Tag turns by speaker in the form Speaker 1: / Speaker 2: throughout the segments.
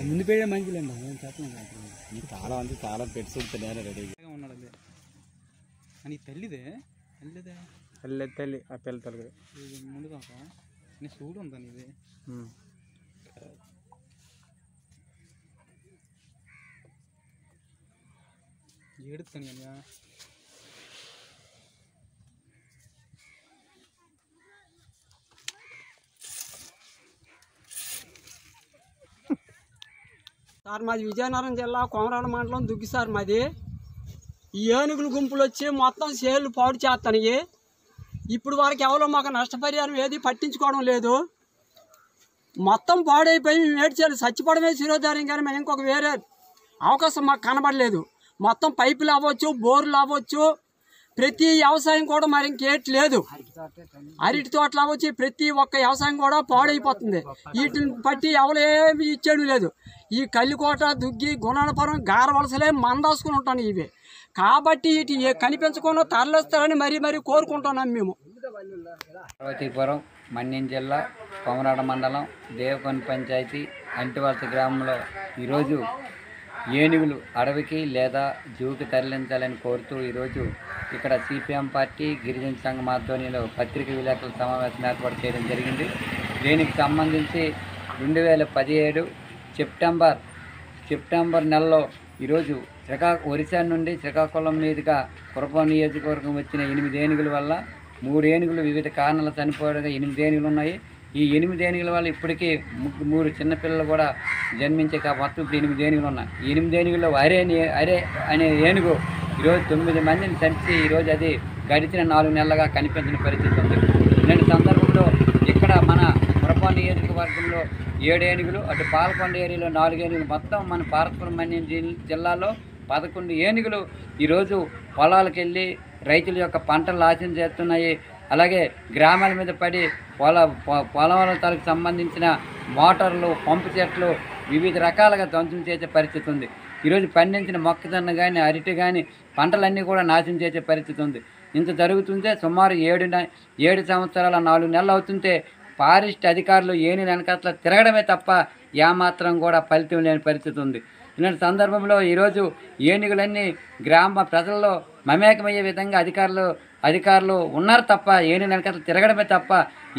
Speaker 1: ముందు పేరే మంచిలేండి చెప్పలేము.
Speaker 2: చాలా మంది చాలా పెట్స్ ఉంటున్నారు రెడీగా
Speaker 1: ఉన్నాడు. అదే అని తల్లిదే తల్లిదే
Speaker 2: తల్లి ఆ పిల్ల తల్లి
Speaker 1: ముందు కాక నేను చూడు ఉందా నీది ఏడుతాను కదా
Speaker 3: సార్ మాది విజయనగరం జిల్లా కోమరాడ మండలం దుగ్గి సార్ మాది. ఈ ఏనుగుల గుంపులు వచ్చి మొత్తం సేలు పాడు చేస్తాయి. ఇప్పుడు వరకు ఎవరో మాకు నష్టపరిహారం ఏది పట్టించుకోవడం లేదు. మొత్తం పాడైపోయి మేము ఏడ్చేయాలి, చచ్చిపోవడమే శిరోధార్యం, కానీ మేము ఇంకొక వేరే అవకాశం మాకు కనబడలేదు. మొత్తం పైపులు అవ్వచ్చు, బోర్లు అవ్వచ్చు, ప్రతి వ్యవసాయం కూడా మరి ఇంకేటి లేదు. అరటి తోటలు అవ్వచ్చు, ప్రతి ఒక్క వ్యవసాయం కూడా పాడైపోతుంది. వీటిని బట్టి ఎవరు ఏమి ఇచ్చేయడం లేదు. ఈ కల్లికోట, దుగ్గి, గుణాలపురం, గారవలసలే మందాసుకుని ఉంటాను ఇవి. కాబట్టి వీటి కనిపించకుండా తరలిస్తారని మరీ కోరుకుంటున్నాం మేము.
Speaker 4: పార్వతీపురం, మన్యం జిల్లా, కోమరాడ మండలం, దేవకొండ పంచాయతీ, అంటివలస గ్రామంలో ఈరోజు ఏనుగులు అడవికి లేదా జూకి తరలించాలని కోరుతూ ఈరోజు ఇక్కడ సిపిఎం పార్టీ గిరిజన సంఘం ఆధ్వర్యంలో పత్రిక విలేకరుల సమావేశం ఏర్పాటు చేయడం జరిగింది. దీనికి సంబంధించి 2017 సెప్టెంబర్ నెలలో ఈరోజు ఒరిస్సా నుండి శ్రీకాకుళం మీదుగా కురపం నియోజకవర్గం వచ్చిన 8 ఏనుగుల వల్ల 3 ఏనుగులు వివిధ కారణాలు చనిపోవడంగా 8 ఏనుగులు ఉన్నాయి. ఈ 8 ఏనుగుల వల్ల ఇప్పటికీ 3 చిన్నపిల్లలు కూడా జన్మించే మొత్తం ఇప్పుడు 8 ఏనుగులు ఉన్నాయి. ఈ 8 ఏనుగుల్లో అరే అనే ఏనుగు ఈరోజు 9 మందిని చంపి ఈరోజు అది గడిచిన 4 నెలలుగా కనిపించిన పరిస్థితి ఉంది. ఇలాంటి సందర్భంలో ఇక్కడ మన కురపం నియోజకవర్గంలో 7 ఏనుగులు, అటు పాలకొండ ఏరియాలో 4 ఏనుగులు, మొత్తం మన పార్వతీపురం మన్యం జిల్లాలో 11 ఏనుగులు ఈరోజు పొలాలకు వెళ్ళి రైతుల యొక్క పంటలు నాశనం చేస్తున్నాయి. అలాగే గ్రామాల మీద పడి పొలాలకు సంబంధించిన మోటార్లు, పంపు చెట్లు వివిధ రకాలుగా ధ్వంసం చేసే పరిస్థితి ఉంది. ఈరోజు పండించిన మొక్కజొన్న కానీ, అరటి కానీ పంటలన్నీ కూడా నాశనం చేసే పరిస్థితి ఉంది. ఇంత జరుగుతుంటే సుమారు 7 సంవత్సరాల 4 నెలలు అవుతుంటే ఫారెస్ట్ అధికారులు ఏనుగుల వెనకాల తిరగడమే తప్ప ఏమాత్రం కూడా ఫలితం లేని పరిస్థితి ఉంది. ఇలాంటి సందర్భంలో ఈరోజు ఏనుగులన్నీ గ్రామ ప్రజల్లో మమేకమయ్యే విధంగా అధికారులు ఉన్నారు తప్ప ఏనుగుల వెనకాల తిరగడమే తప్ప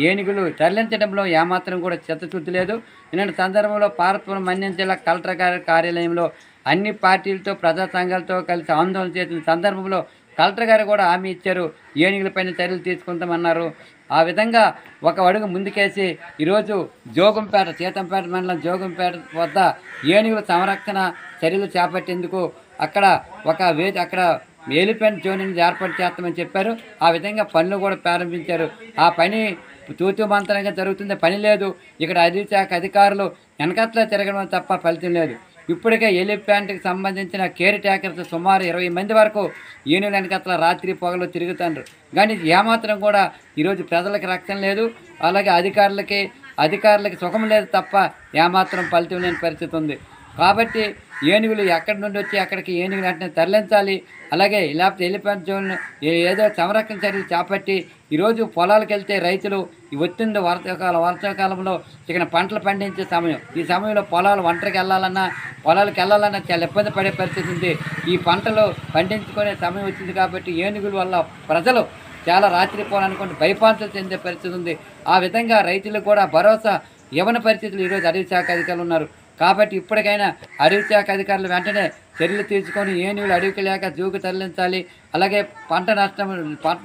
Speaker 4: ఏనుగులు తరలించడంలో ఏమాత్రం కూడా చిత్తశుద్ధి లేదు. ఇలాంటి సందర్భంలో పార్వతీపురం మన్యం జిల్లా కలెక్టర్ గారి కార్యాలయంలో అన్ని పార్టీలతో, ప్రజా సంఘాలతో కలిసి ఆందోళన చేసిన సందర్భంలో కలెక్టర్ గారు కూడా హామీ ఇచ్చారు, ఏనుగులపైన చర్యలు తీసుకుంటామన్నారు. ఆ విధంగా ఒక అడుగు ముందుకేసి ఈరోజు జోగంపేట, సీతంపేట మండలం జోగంపేట వద్ద ఏనుగుల సంరక్షణ చర్యలు చేపట్టేందుకు అక్కడ అక్కడ ఎలిఫెంట్ జోన్ ఏర్పాటు చేస్తామని చెప్పారు. ఆ విధంగా పనులు కూడా ప్రారంభించారు. ఆ పని తూతూ మంత్రంగా జరుగుతుంది, పని లేదు. ఇక్కడ అధిశాఖ అధికారులు వెనకట్లా తిరగడం తప్ప ఫలితం లేదు. ఇప్పటికే ఎలిఫెంట్కి సంబంధించిన కేర్ టేకర్స్ సుమారు 20 మంది వరకు ఏనుగుల వెనకట్ల రాత్రి పొగలు తిరుగుతారు. కానీ ఏమాత్రం కూడా ఈరోజు ప్రజలకు రక్షణ లేదు, అలాగే అధికారులకి సుఖం లేదు తప్ప ఏమాత్రం ఫలితం లేని పరిస్థితి ఉంది. కాబట్టి ఏనుగులు ఎక్కడి నుండి వచ్చి అక్కడికి ఏనుగులు వెంటనే తరలించాలి. అలాగే లేకపోతే ఎలిఫెంట్ జోన్ ఏదో సంరక్షణ చర్యలు చేపట్టి ఈరోజు పొలాలకు వెళ్తే రైతులు వచ్చింది వర్షాకాలంలో ఇక్కడ పంటలు పండించే సమయం. ఈ సమయంలో పొలాలకు వెళ్ళాలన్నా చాలా ఇబ్బంది పడే పరిస్థితి ఉంది. ఈ పంటలు పండించుకునే సమయం వచ్చింది కాబట్టి ఏనుగుల వల్ల ప్రజలు చాలా రాత్రి పోవాలనుకుంటే భయపాంతులు చెందే పరిస్థితి ఉంది. ఆ విధంగా రైతులు కూడా భరోసా ఇవ్వని పరిస్థితులు ఈరోజు అటవీ శాఖ అధికారులు ఉన్నారు. కాబట్టి ఇప్పటికైనా అటవీ శాఖ అధికారులు వెంటనే చర్యలు తీసుకొని ఏనుగులు అడవికి లేక జూకు తరలించాలి. అలాగే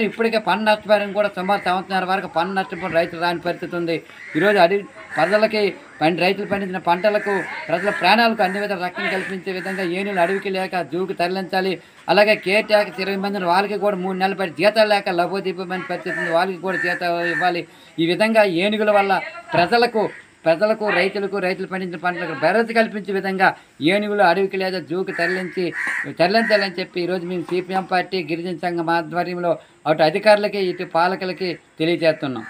Speaker 4: ఇప్పటికే పంట నష్టపోవడం కూడా సుమారు సంవత్సరాల వరకు పంట నష్టపోయిన రైతులు రాని పరిస్థితి ఉంది. ఈరోజు రైతులు పండించిన పంటలకు, ప్రజల ప్రాణాలకు అన్ని విధాల రక్షణ కల్పించే విధంగా ఏనుగులు అడవికి లేక జూకు తరలించాలి. అలాగే కేర్ టేకర్స్ 20 మందిని వాళ్ళకి కూడా 3 నెలల పడి జీతాలు లేక లబోదీపమైన పరిస్థితి ఉంది, వాళ్ళకి కూడా జీతాలు ఇవ్వాలి. ఈ విధంగా ఏనుగుల వల్ల ప్రజలకు, రైతులు పండించిన పంటలకు భరోసా కల్పించే విధంగా ఏనుగులు అడవికి లేదా జూకి తరలించాలని చెప్పి ఈరోజు మేము సిపిఎం పార్టీ గిరిజన సంఘం ఆధ్వర్యంలో అటు అధికారులకి, ఇటు పాలకులకి తెలియజేస్తున్నాం.